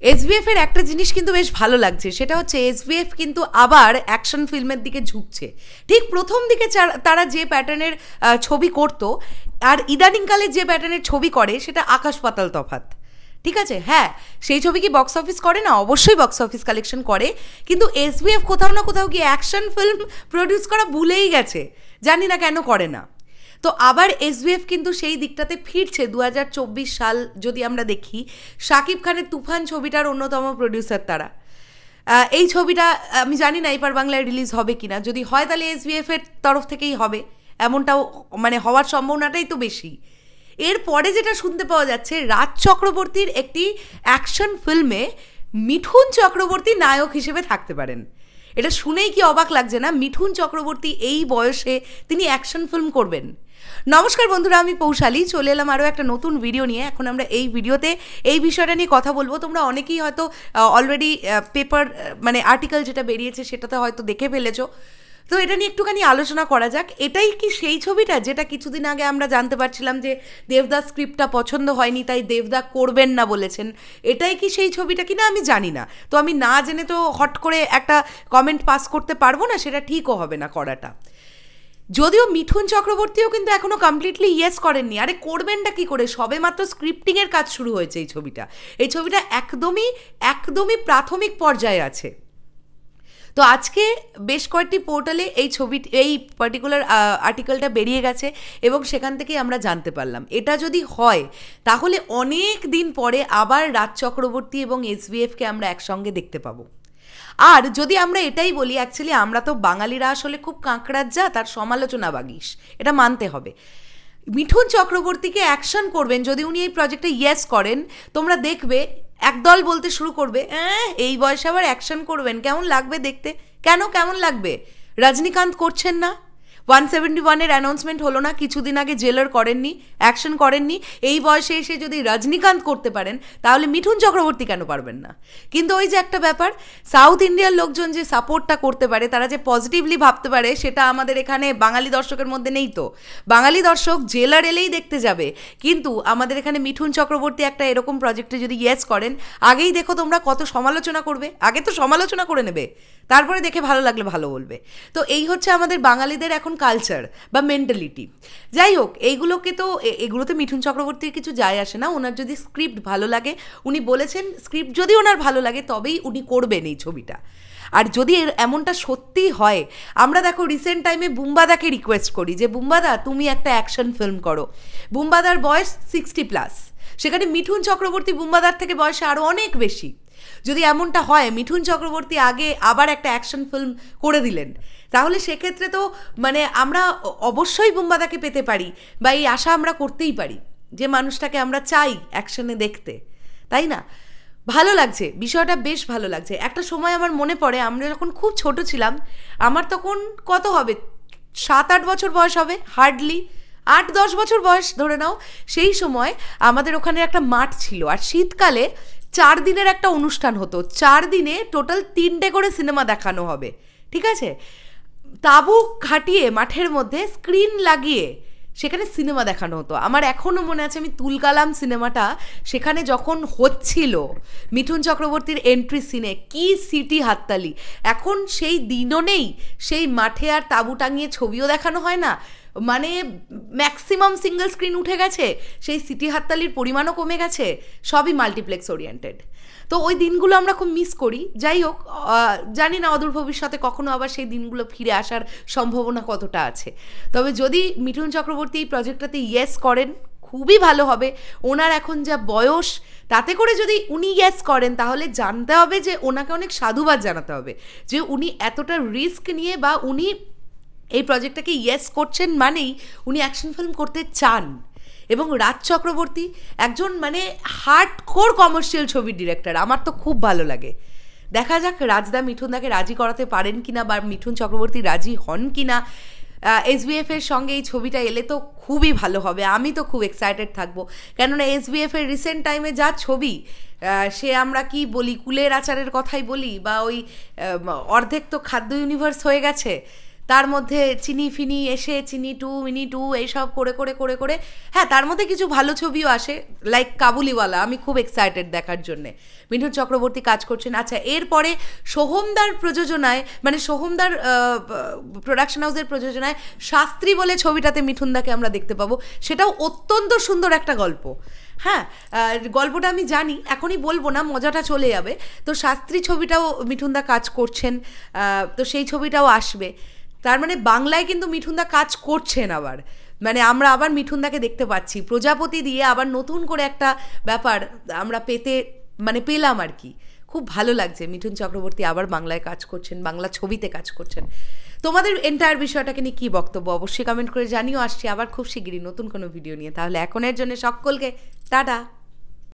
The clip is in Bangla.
এসবিএফ এর একটা জিনিস কিন্তু বেশ ভালো লাগছে, সেটা হচ্ছে এসবিএফ কিন্তু আবার অ্যাকশন ফিল্মের দিকে ঝুঁকছে। ঠিক প্রথম দিকে তারা যে প্যাটার্নের ছবি করতো আর ইদানিংকালে যে প্যাটার্নের ছবি করে সেটা আকাশ পাতাল তফাৎ। ঠিক আছে, হ্যাঁ, সেই ছবি কি বক্স অফিস করে না? অবশ্যই বক্স অফিস কালেকশন করে, কিন্তু এসবিএফ কোথাও না কোথাও গিয়ে অ্যাকশন ফিল্ম প্রডিউস করা ভুলেই গেছে, জানি না কেন করে না। তো আবার এসবিএফ কিন্তু সেই দিকটাতে ফিরছে। 2024 সাল যদি আমরা দেখি, শাকিব খানের তুফান ছবিটার অন্যতম প্রডিউসার তারা। এই ছবিটা আমি জানি না এবার বাংলায় রিলিজ হবে কিনা, যদি হয় তাহলে এসবিএফ এর তরফ থেকেই হবে, এমনটাও মানে হওয়ার সম্ভাবনাটাই তো বেশি। এরপরে যেটা শুনতে পাওয়া যাচ্ছে, রাজ চক্রবর্তীর একটি অ্যাকশন ফিল্মে মিঠুন চক্রবর্তী নায়ক হিসেবে থাকতে পারেন। এটা শুনেই কি অবাক লাগছে না? মিঠুন চক্রবর্তী এই বয়সে তিনি অ্যাকশন ফিল্ম করবেন। নমস্কার বন্ধুরা, আমি পৌশালী, চলে এলাম আরও একটা নতুন ভিডিও নিয়ে। এখন আমরা এই ভিডিওতে এই বিষয়টা নিয়ে কথা বলবো। তোমরা অনেকেই হয়তো অলরেডি পেপার মানে আর্টিকেল যেটা বেরিয়েছে সেটাতে হয়তো দেখে ফেলেছো। তো এটা নিয়ে একটুখানি আলোচনা করা যাক। এটাই কি সেই ছবিটা যেটা কিছুদিন আগে আমরা জানতে পারছিলাম যে দেবদা স্ক্রিপ্টটা পছন্দ হয়নি, তাই দেবদা করবেন না বলেছেন? এটাই কি সেই ছবিটা কিনা আমি জানি না। তো আমি না জেনে তো হট করে একটা কমেন্ট পাস করতে পারবো না, সেটা ঠিকও হবে না করাটা। যদিও মিঠুন চক্রবর্তীও কিন্তু এখনো কমপ্লিটলি ইয়েস করেননি। আরে করবেনটা কি করে? সবে মাত্র স্ক্রিপ্টিংয়ের কাজ শুরু হয়েছে এই ছবিটা একদমই প্রাথমিক পর্যায়ে আছে। তো আজকে বেশ কয়েকটি পোর্টালে এই পার্টিকুলার আর্টিকেলটা বেরিয়ে গেছে এবং সেখান থেকেই আমরা জানতে পারলাম। এটা যদি হয় তাহলে অনেক দিন পরে আবার রাজ চক্রবর্তী এবং এসবিএফকে আমরা একসঙ্গে দেখতে পাবো। আর যদি আমরা এটাই বলি, অ্যাকচুয়ালি আমরা তো বাঙালিরা আসলে খুব কাঁকড়ার জাত আর সমালোচনা বাগিস, এটা মানতে হবে। মিঠুন চক্রবর্তীকে অ্যাকশন করবেন যদি উনি এই প্রজেক্টে ইয়েস করেন, তোমরা দেখবে একদল বলতে শুরু করবে, এই বয়সে আবার অ্যাকশন করবেন, কেমন লাগবে দেখতে? কেমন লাগবে? রজনীকান্ত করছেন না? 171-এর অ্যানাউন্সমেন্ট হলো না কিছুদিন আগে? জেলার করেননি, অ্যাকশন করেননি। এই বয়সে এসে যদি রজনীকান্ত করতে পারেন তাহলে মিঠুন চক্রবর্তী কেন পারবেন না? কিন্তু ওই যে একটা ব্যাপার, সাউথ ইন্ডিয়ার লোকজন যে সাপোর্টটা করতে পারে, তারা যে পজিটিভলি ভাবতে পারে, সেটা আমাদের এখানে বাঙালি দর্শকের মধ্যে নেই। তো বাঙালি দর্শক জেলার এলেই দেখতে যাবে, কিন্তু আমাদের এখানে মিঠুন চক্রবর্তী একটা এরকম প্রজেক্টে যদি ইয়েস করেন, আগেই দেখো তোমরা কত সমালোচনা করবে। আগে তো সমালোচনা করে নেবে, তারপরে দেখে ভালো লাগলে ভালো বলবে। তো এই হচ্ছে আমাদের বাঙালিদের এখন কালচার বা মেন্টালিটি। যাই হোক, এগুলোতে মিঠুন চক্রবর্তীর কিছু যায় আসে না। ওনার যদি স্ক্রিপ্ট ভালো লাগে, উনি বলেছেন স্ক্রিপ্ট যদি ওনার ভালো লাগে তবেই উনি করবেন এই ছবিটা। আর যদি এমনটা সত্যি হয়, আমরা দেখো রিসেন্ট টাইমে বুম্বাদাকে রিকোয়েস্ট করি যে বুম্বাদা তুমি একটা অ্যাকশন ফিল্ম করো। বুম্বাদার বয়স 60+, সেখানে মিঠুন চক্রবর্তী বুম্বাদার থেকে বয়সে আরও অনেক বেশি। যদি এমনটা হয় মিঠুন চক্রবর্তী আগে আবার একটা অ্যাকশন ফিল্ম করে দিলেন, তাহলে সেক্ষেত্রে তো মানে আমরা অবশ্যই বুম্বাদাকে পেতে পারি, বা এই আশা আমরা করতেই পারি যে মানুষটাকে আমরা চাই অ্যাকশনে দেখতে, তাই না? ভালো লাগছে, বিষয়টা বেশ ভালো লাগছে। একটা সময় আমার মনে পড়ে, আমরা যখন খুব ছোট ছিলাম, আমার তখন কত হবে, 7-8 বছর বয়স হবে, হার্ডলি 8-10 বছর বয়স ধরে নাও। সেই সময় আমাদের ওখানে একটা মাঠ ছিল, আর শীতকালে 4 দিনের একটা অনুষ্ঠান হতো। 4 দিনে টোটাল 3টে করে সিনেমা দেখানো হবে, ঠিক আছে? তাঁবু খাটিয়ে মাঠের মধ্যে স্ক্রিন লাগিয়ে সেখানে সিনেমা দেখানো হতো। আমার এখনও মনে আছে, আমি তুলকালাম সিনেমাটা সেখানে যখন হচ্ছিল, মিঠুন চক্রবর্তীর এন্ট্রি সিনে কি সিটি হাততালি। এখন সেই দিনও নেই, সেই মাঠে আর তাঁবু টাঙিয়ে ছবিও দেখানো হয় না, মানে ম্যাক্সিমাম সিঙ্গেল স্ক্রিন উঠে গেছে, সেই সিটি হাততালির পরিমাণও কমে গেছে, সবই মাল্টিপ্লেক্স ওরিয়েন্টেড। তো ওই দিনগুলো আমরা খুব মিস করি। যাই হোক, জানি না অদূর ভবিষ্যতে কখনো আবার সেই দিনগুলো ফিরে আসার সম্ভাবনা কতটা আছে। তবে যদি মিঠুন চক্রবর্তী এই প্রজেক্টটাতে ইয়েস করেন, খুবই ভালো হবে। ওনার এখন যা বয়স, তাতে করে যদি উনি ইয়েস করেন তাহলে জানতে হবে যে ওনাকে অনেক সাধুবাদ জানাতে হবে যে উনি এতটা রিস্ক নিয়ে, বা উনি এই প্রজেক্টটাকে ইয়েস করছেন মানেই উনি অ্যাকশন ফিল্ম করতে চান। এবং রাজ চক্রবর্তী একজন মানে হার্ডকোর কমার্শিয়াল ছবির ডিরেক্টর, আমার তো খুব ভালো লাগে। দেখা যাক রাজদা মিঠুনদাকে রাজি করাতে পারেন কিনা, বা মিঠুন চক্রবর্তী রাজি হন কিনা। এসবিএফ এর সঙ্গে এই ছবিটা এলে তো খুবই ভালো হবে, আমি তো খুব এক্সাইটেড থাকবো। কেননা এসবিএফ এর রিসেন্ট টাইমে যা ছবি, সে আমরা কি বলি, কুলের আচারের কথাই বলি, বা ওই অর্ধেক তো খাদ্য ইউনিভার্স হয়ে গেছে। তার মধ্যে চিনি ফিনি এসে চিনি টু মিনি টু এইসব করে করে করে করে হ্যাঁ তার মধ্যে কিছু ভালো ছবিও আসে, লাইক কাবুলিওয়ালা আমি খুব এক্সাইটেড দেখার জন্যে। মিঠুন চক্রবর্তী কাজ করছেন। আচ্ছা, এরপরে সোহমদার প্রযোজনায়, মানে সোহমদার প্রোডাকশন হাউসের প্রযোজনায় শাস্ত্রী বলে ছবিটাতে মিঠুনদাকে আমরা দেখতে পাবো। সেটাও অত্যন্ত সুন্দর একটা গল্প। হ্যাঁ, গল্পটা আমি জানি, এখনই বলবো না, মজাটা চলে যাবে। তো শাস্ত্রী ছবিটাও মিঠুনদা কাজ করছেন, তো সেই ছবিটাও আসবে। তার মানে বাংলায় কিন্তু মিঠুনদা কাজ করছেন আবার, মানে আমরা আবার মিঠুনদাকে দেখতে পাচ্ছি। প্রজাপতি দিয়ে আবার নতুন করে একটা ব্যাপার আমরা পেলাম আর কি। খুব ভালো লাগছে মিঠুন চক্রবর্তী আবার বাংলায় কাজ করছেন, বাংলা ছবিতে কাজ করছেন। তোমাদের এন্টায়ার বিষয়টাকে নিয়ে কী বক্তব্য অবশ্যই কমেন্ট করে জানিও। আসছি আবার খুব শিগগিরই নতুন কোনো ভিডিও নিয়ে। তাহলে এখনের জন্য সকলকে টাটা।